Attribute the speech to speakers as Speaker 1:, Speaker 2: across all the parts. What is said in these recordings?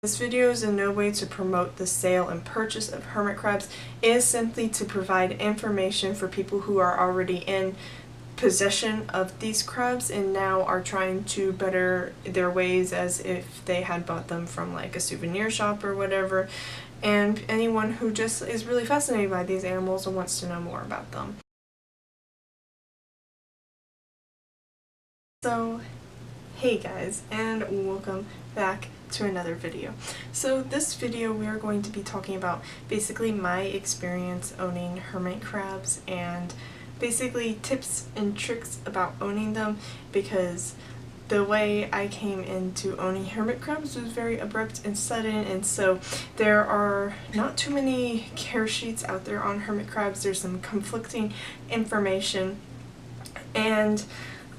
Speaker 1: This video is in no way to promote the sale and purchase of hermit crabs. It is simply to provide information for people who are already in possession of these crabs and now are trying to better their ways as if they had bought them from like a souvenir shop or whatever, and anyone who just is really fascinated by these animals and wants to know more about them. So, hey guys, and welcome back to another video. So this video we are going to be talking about basically my experience owning hermit crabs and basically tips and tricks about owning them, because the way I came into owning hermit crabs was very abrupt and sudden, and so there are not too many care sheets out there on hermit crabs. There's some conflicting information, and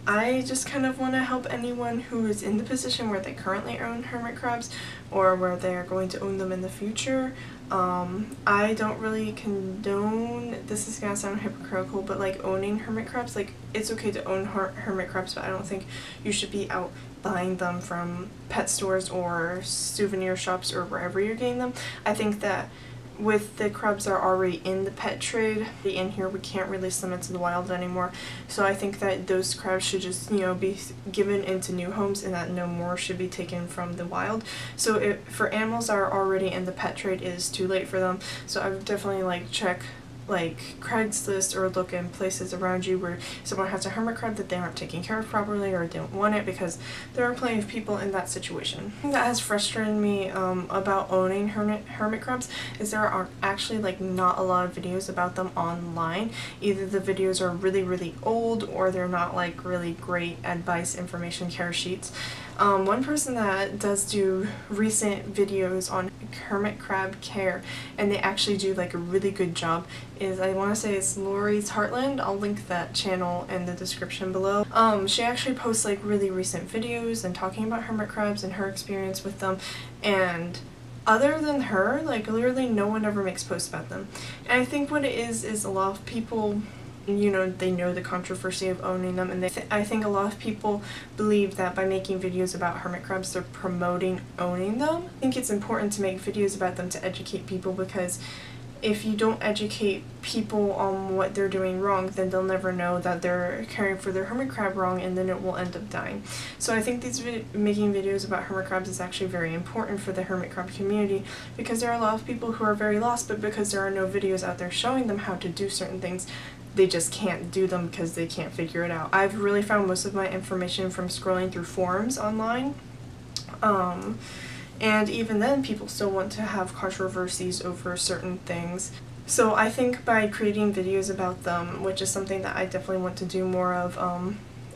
Speaker 1: I just kind of want to help anyone who is in the position where they currently own hermit crabs or where they are going to own them in the future. I don't really condone, this is gonna sound hypocritical, but like owning hermit crabs. Like, it's okay to own hermit crabs, but I don't think you should be out buying them from pet stores or souvenir shops or wherever you're getting them. I think that with the crabs that are already in the pet trade, in here we can't release them into the wild anymore, so I think that those crabs should just, you know, be given into new homes and that no more should be taken from the wild. So if for animals that are already in the pet trade, it is too late for them, so I would definitely like check like Craigslist or look in places around you where someone has a hermit crab that they aren't taking care of properly or don't want it, because there are plenty of people in that situation. The thing that has frustrated me about owning hermit crabs is there are actually like not a lot of videos about them online. Either the videos are really old or they're not like really great advice, information, care sheets. One person that does do recent videos on hermit crab care, and they actually do like a really good job, is, I want to say it's Lori's Heartland. I'll link that channel in the description below. She actually posts like really recent videos and talking about hermit crabs and her experience with them, and other than her, like literally no one ever makes posts about them. And I think what it is a lot of people, you know, they know the controversy of owning them, and I think a lot of people believe that by making videos about hermit crabs they're promoting owning them. I think it's important to make videos about them to educate people, because if you don't educate people on what they're doing wrong, then they'll never know that they're caring for their hermit crab wrong, and then it will end up dying. So I think making videos about hermit crabs is actually very important for the hermit crab community, because there are a lot of people who are very lost, but because there are no videos out there showing them how to do certain things, they just can't do them because they can't figure it out. I've really found most of my information from scrolling through forums online. And even then, people still want to have controversies over certain things. So I think by creating videos about them, which is something that I definitely want to do more of,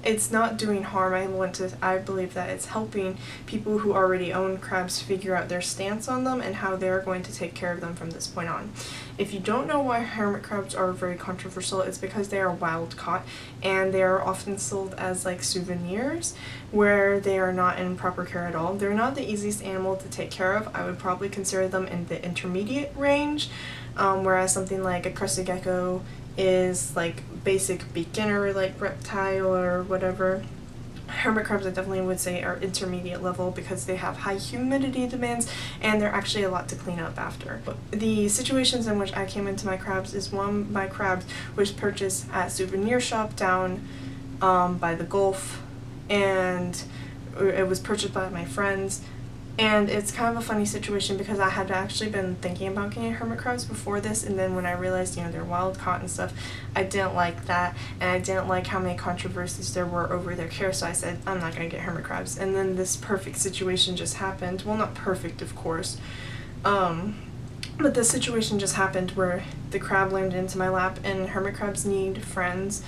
Speaker 1: it's not doing harm. I believe that it's helping people who already own crabs figure out their stance on them and how they're going to take care of them from this point on. If you don't know why hermit crabs are very controversial, it's because they are wild caught, and they are often sold as like souvenirs where they are not in proper care at all. They're not the easiest animal to take care of. I would probably consider them in the intermediate range, whereas something like a crested gecko is like basic beginner like reptile or whatever. Hermit crabs I definitely would say are intermediate level, because they have high humidity demands and they're actually a lot to clean up after. The situations in which I came into my crabs is, one, my crabs was purchased at a souvenir shop down by the Gulf, and it was purchased by my friends. And it's kind of a funny situation because I had actually been thinking about getting hermit crabs before this, and then when I realized, you know, they're wild caught and stuff, I didn't like that, and I didn't like how many controversies there were over their care, so I said, I'm not going to get hermit crabs. And then this perfect situation just happened. Well, not perfect, of course, but the situation just happened where the crab landed into my lap, and hermit crabs need friends.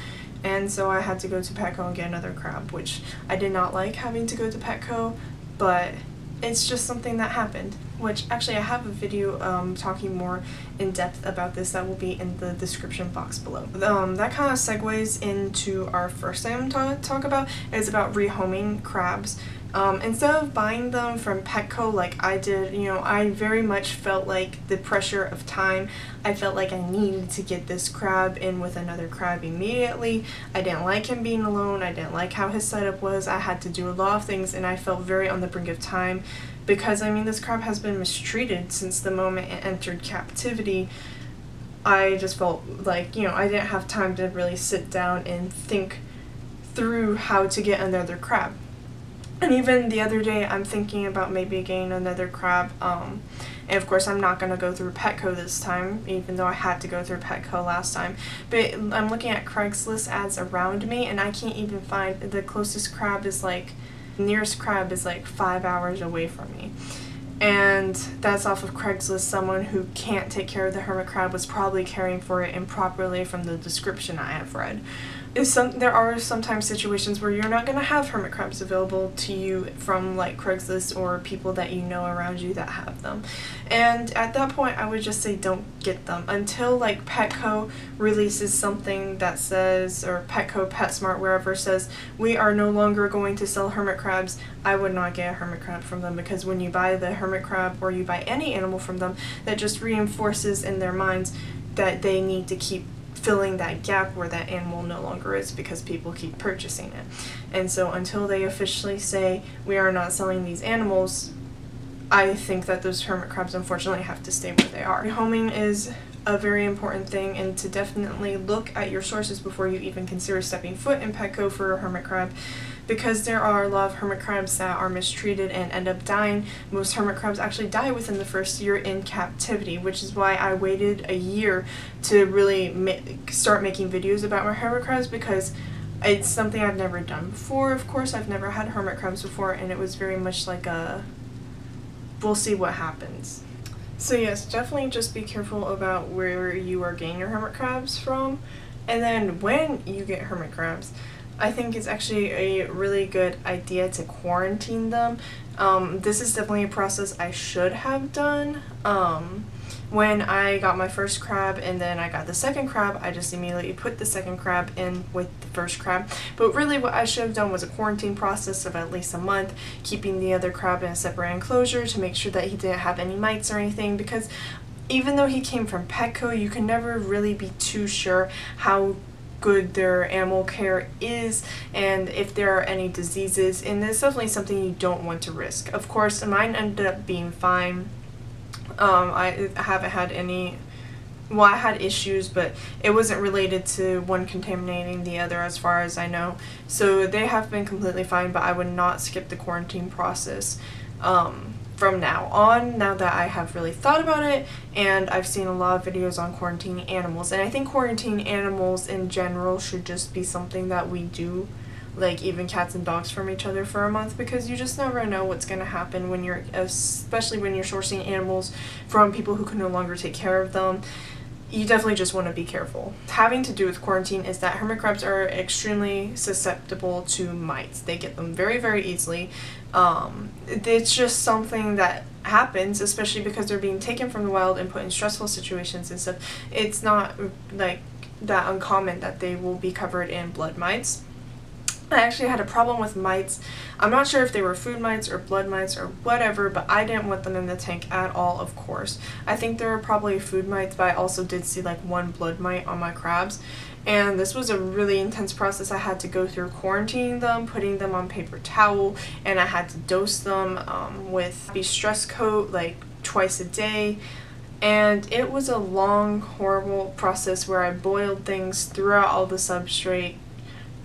Speaker 1: And so I had to go to Petco and get another crab, which I did not like having to go to Petco, but it's just something that happened, which actually I have a video talking more in depth about this that will be in the description box below. That kind of segues into our first item to talk about. It's about rehoming crabs. Instead of buying them from Petco like I did, you know, I very much felt like the pressure of time. I felt like I needed to get this crab in with another crab immediately. I didn't like him being alone. I didn't like how his setup was. I had to do a lot of things, and I felt very on the brink of time because I mean this crab has been mistreated since the moment it entered captivity. I just felt like, you know, I didn't have time to really sit down and think through how to get another crab. And even the other day, I'm thinking about maybe getting another crab, and of course I'm not going to go through Petco this time, even though I had to go through Petco last time. But I'm looking at Craigslist ads around me, and I can't even find, the closest crab is like, nearest crab is like 5 hours away from me. And that's off of Craigslist. Someone who can't take care of the hermit crab was probably caring for it improperly from the description I have read. There are sometimes situations where you're not going to have hermit crabs available to you from like Craigslist or people that you know around you that have them. And at that point I would just say don't get them until like Petco releases something that says, or Petco, PetSmart, wherever, says we are no longer going to sell hermit crabs. I would not get a hermit crab from them, because when you buy the hermit crab or you buy any animal from them, that just reinforces in their minds that they need to keep filling that gap where that animal no longer is, because people keep purchasing it. And so until they officially say we are not selling these animals, I think that those hermit crabs unfortunately have to stay where they are. Rehoming is a very important thing, and to definitely look at your sources before you even consider stepping foot in Petco for a hermit crab, because there are a lot of hermit crabs that are mistreated and end up dying. Most hermit crabs actually die within the first year in captivity, which is why I waited a year to really start making videos about my hermit crabs, because it's something I've never done before. Of course, I've never had hermit crabs before, and it was very much like a, we'll see what happens. So yes, definitely just be careful about where you are getting your hermit crabs from. And then when you get hermit crabs, I think it's actually a really good idea to quarantine them. This is definitely a process I should have done. When I got my first crab and then I got the second crab, I just immediately put the second crab in with the first crab. But really what I should have done was a quarantine process of at least a month, keeping the other crab in a separate enclosure to make sure that he didn't have any mites or anything, because even though he came from Petco, you can never really be too sure how good their animal care is and if there are any diseases, and it's definitely something you don't want to risk. Of course, mine ended up being fine. I haven't had any, well, I had issues, but it wasn't related to one contaminating the other as far as I know. So they have been completely fine, but I would not skip the quarantine process from now on, now that I have really thought about it, and I've seen a lot of videos on quarantining animals. And I think quarantining animals in general should just be something that we do, like even cats and dogs, from each other for a month, because you just never know what's going to happen when you're, especially when you're sourcing animals from people who can no longer take care of them. You definitely just want to be careful. Having to do with quarantine is that hermit crabs are extremely susceptible to mites. They get them very, very easily. It's just something that happens, especially because they're being taken from the wild and put in stressful situations and stuff. It's not like that uncommon that they will be covered in blood mites. I actually had a problem with mites. I'm not sure if they were food mites or blood mites or whatever, but I didn't want them in the tank at all, of course. I think there were probably food mites, but I also did see like one blood mite on my crabs. And this was a really intense process. I had to go through quarantining them, putting them on paper towel, and I had to dose them with the stress coat like twice a day. And it was a long, horrible process where I boiled things throughout all the substrate,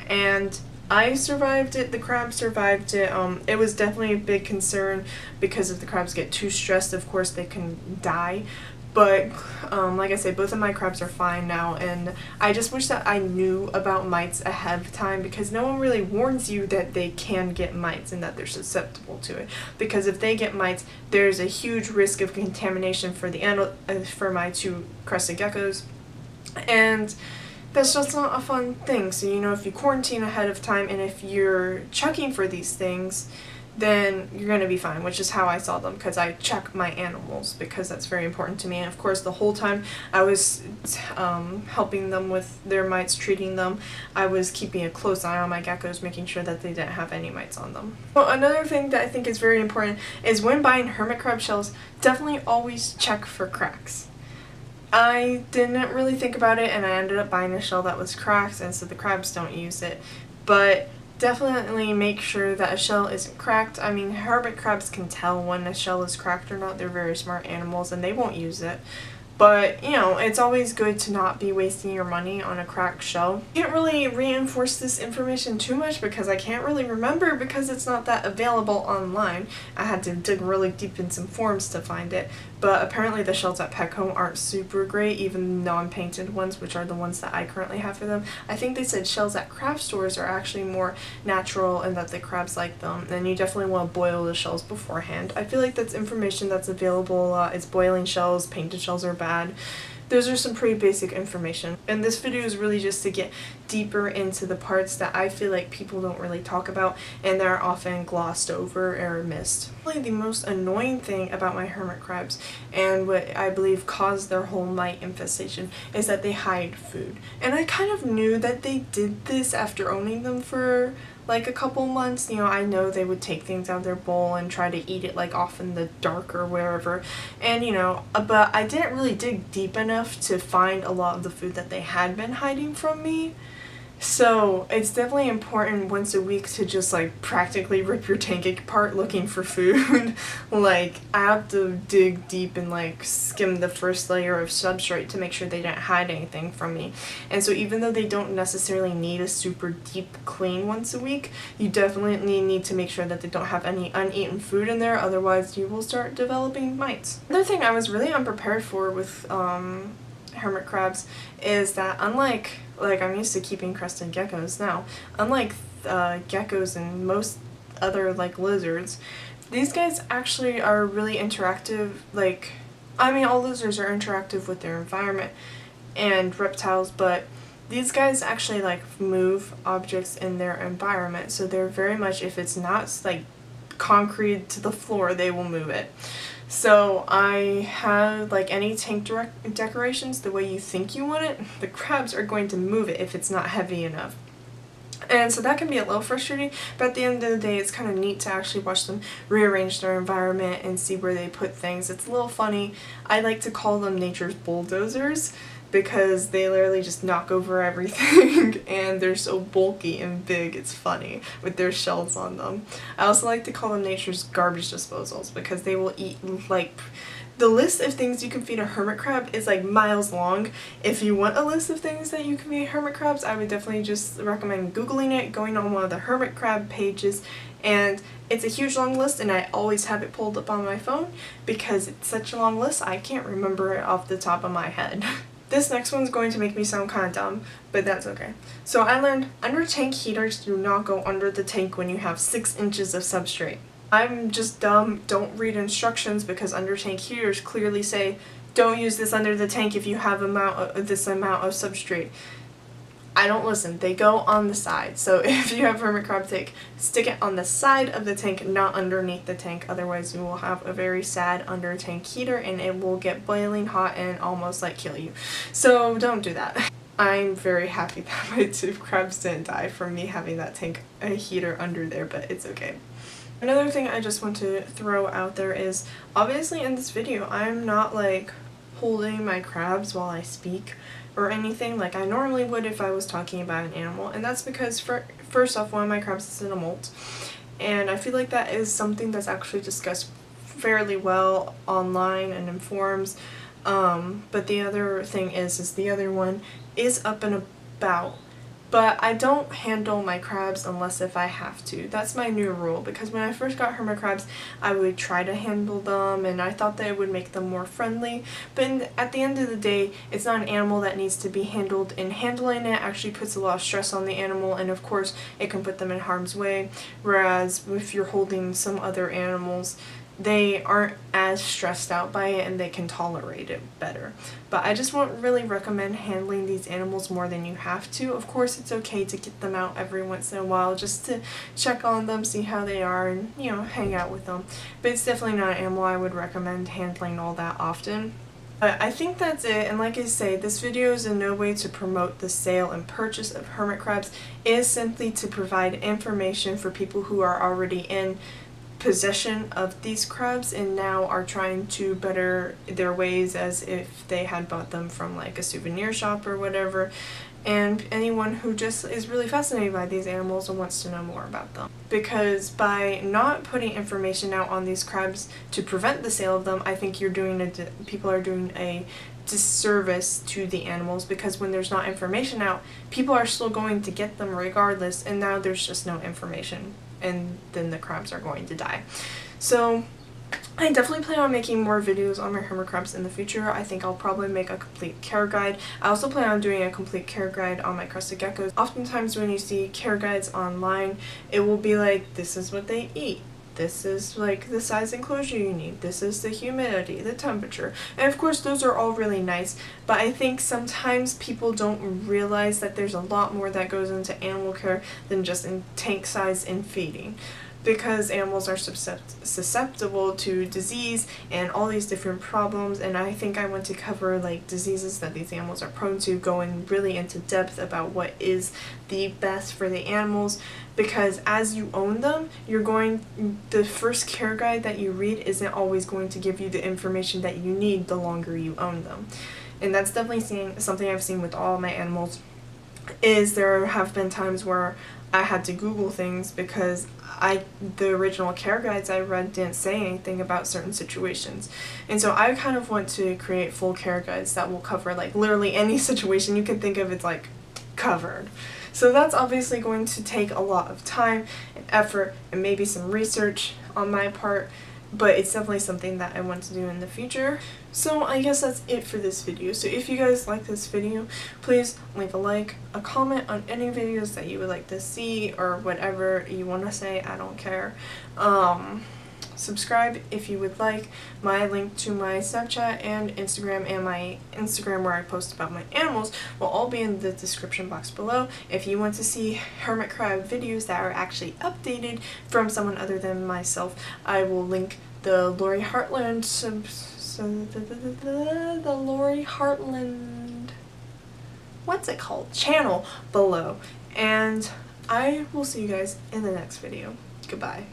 Speaker 1: and I survived it, the crabs survived it. It was definitely a big concern because if the crabs get too stressed, of course they can die. But like I said, both of my crabs are fine now, and I just wish that I knew about mites ahead of time, because no one really warns you that they can get mites and that they're susceptible to it. Because if they get mites, there's a huge risk of contamination for the for my two crested geckos, and that's just not a fun thing. So, you know, if you quarantine ahead of time and if you're checking for these things, then you're going to be fine, which is how I saw them, because I check my animals, because that's very important to me. And of course, the whole time I was helping them with their mites, treating them, I was keeping a close eye on my geckos, making sure that they didn't have any mites on them. Well, another thing that I think is very important is when buying hermit crab shells, definitely always check for cracks. I didn't really think about it, and I ended up buying a shell that was cracked, and so the crabs don't use it. But Definitely make sure that a shell isn't cracked. I mean, hermit crabs can tell when a shell is cracked or not. They're very smart animals and they won't use it. But, you know, it's always good to not be wasting your money on a cracked shell. I can't really reinforce this information too much because I can't really remember because it's not that available online. I had to dig really deep in some forums to find it. But apparently the shells at Petco aren't super great, even non-painted ones, which are the ones that I currently have for them. I think they said shells at craft stores are actually more natural and that the crabs like them. And you definitely want to boil the shells beforehand. I feel like that's information that's available. It's boiling shells, painted shells are bad. Those are some pretty basic information. And this video is really just to get deeper into the parts that I feel like people don't really talk about and they're often glossed over or missed. Probably the most annoying thing about my hermit crabs and what I believe caused their whole mite infestation is that they hide food. And I kind of knew that they did this after owning them for like a couple months. You know, I know they would take things out of their bowl and try to eat it like off in the dark or wherever, and you know, but I didn't really dig deep enough to find a lot of the food that they had been hiding from me. So it's definitely important once a week to just like practically rip your tank apart looking for food. Like I have to dig deep and like skim the first layer of substrate to make sure they didn't hide anything from me. And so even though they don't necessarily need a super deep clean once a week, you definitely need to make sure that they don't have any uneaten food in there, otherwise you will start developing mites. Another thing I was really unprepared for with hermit crabs is that unlike, like, I'm used to keeping crested geckos now, unlike geckos and most other like lizards, these guys actually are really interactive. Like, I mean, all lizards are interactive with their environment and reptiles, but these guys actually like move objects in their environment, so they're very much, if it's not like concrete to the floor, they will move it. So I have like any tank decorations the way you think you want it, the crabs are going to move it if it's not heavy enough. And so that can be a little frustrating, but at the end of the day it's kind of neat to actually watch them rearrange their environment and see where they put things. It's a little funny. I like to call them nature's bulldozers because they literally just knock over everything and they're so bulky and big, it's funny, with their shells on them. I also like to call them nature's garbage disposals because they will eat like... The list of things you can feed a hermit crab is like miles long. If you want a list of things that you can feed hermit crabs, I would definitely just recommend Googling it, going on one of the hermit crab pages, and it's a huge long list and I always have it pulled up on my phone because it's such a long list I can't remember it off the top of my head. This next one's going to make me sound kind of dumb, but that's okay. So I learned under tank heaters do not go under the tank when you have 6 inches of substrate. I'm just dumb, don't read instructions because under tank heaters clearly say don't use this under the tank if you have this amount of substrate. I don't listen, they go on the side. So if you have hermit crab tank, stick it on the side of the tank, not underneath the tank, otherwise you will have a very sad under tank heater and it will get boiling hot and almost like kill you. So don't do that. I'm very happy that my 2 crabs didn't die from me having that tank heater under there, but it's okay. Another thing I just want to throw out there is, obviously in this video I'm not like holding my crabs while I speak or anything like I normally would if I was talking about an animal, and that's because first off, one of my crabs is in a molt, and I feel like that is something that's actually discussed fairly well online and in forums, but the other thing is the other one is up and about. But I don't handle my crabs unless if I have to. That's my new rule, because when I first got hermit crabs, I would try to handle them and I thought that it would make them more friendly. But at the end of the day, it's not an animal that needs to be handled, and handling it actually puts a lot of stress on the animal, and of course it can put them in harm's way. Whereas if you're holding some other animals, they aren't as stressed out by it and they can tolerate it better. But I just won't really recommend handling these animals more than you have to. Of course it's okay to get them out every once in a while just to check on them, see how they are, and you know, hang out with them. But it's definitely not an animal I would recommend handling all that often. But I think that's it, and like I say, this video is in no way to promote the sale and purchase of hermit crabs. It is simply to provide information for people who are already in possession of these crabs and now are trying to better their ways as if they had bought them from like a souvenir shop or whatever, and anyone who just is really fascinated by these animals and wants to know more about them. Because by not putting information out on these crabs to prevent the sale of them, I think people are doing a disservice to the animals, because when there's not information out, people are still going to get them regardless, and now there's just no information, and then the crabs are going to die. So I definitely plan on making more videos on my hermit crabs in the future. I think I'll probably make a complete care guide. I also plan on doing a complete care guide on my crested geckos. Oftentimes when you see care guides online, it will be like, this is what they eat. This is like the size enclosure you need. This is the humidity, the temperature. And of course those are all really nice, but I think sometimes people don't realize that there's a lot more that goes into animal care than just in tank size and feeding. Because animals are susceptible to disease and all these different problems, and I think I want to cover like diseases that these animals are prone to, going really into depth about what is the best for the animals, because as you own them, the first care guide that you read isn't always going to give you the information that you need the longer you own them. And that's definitely something I've seen with all my animals, is there have been times where I had to Google things because the original care guides I read didn't say anything about certain situations. And so I kind of want to create full care guides that will cover like literally any situation you can think of. It's like covered. So that's obviously going to take a lot of time and effort and maybe some research on my part, but it's definitely something that I want to do in the future. So I guess that's it for this video. So if you guys like this video, please leave a like, a comment on any videos that you would like to see, or whatever you want to say, I don't care. Subscribe if you would like. My link to my Snapchat and Instagram, and my Instagram where I post about my animals, will all be in the description box below. If you want to see hermit crab videos that are actually updated from someone other than myself, I will link the Lori Hartland what's it called, channel below, and I will see you guys in the next video. Goodbye.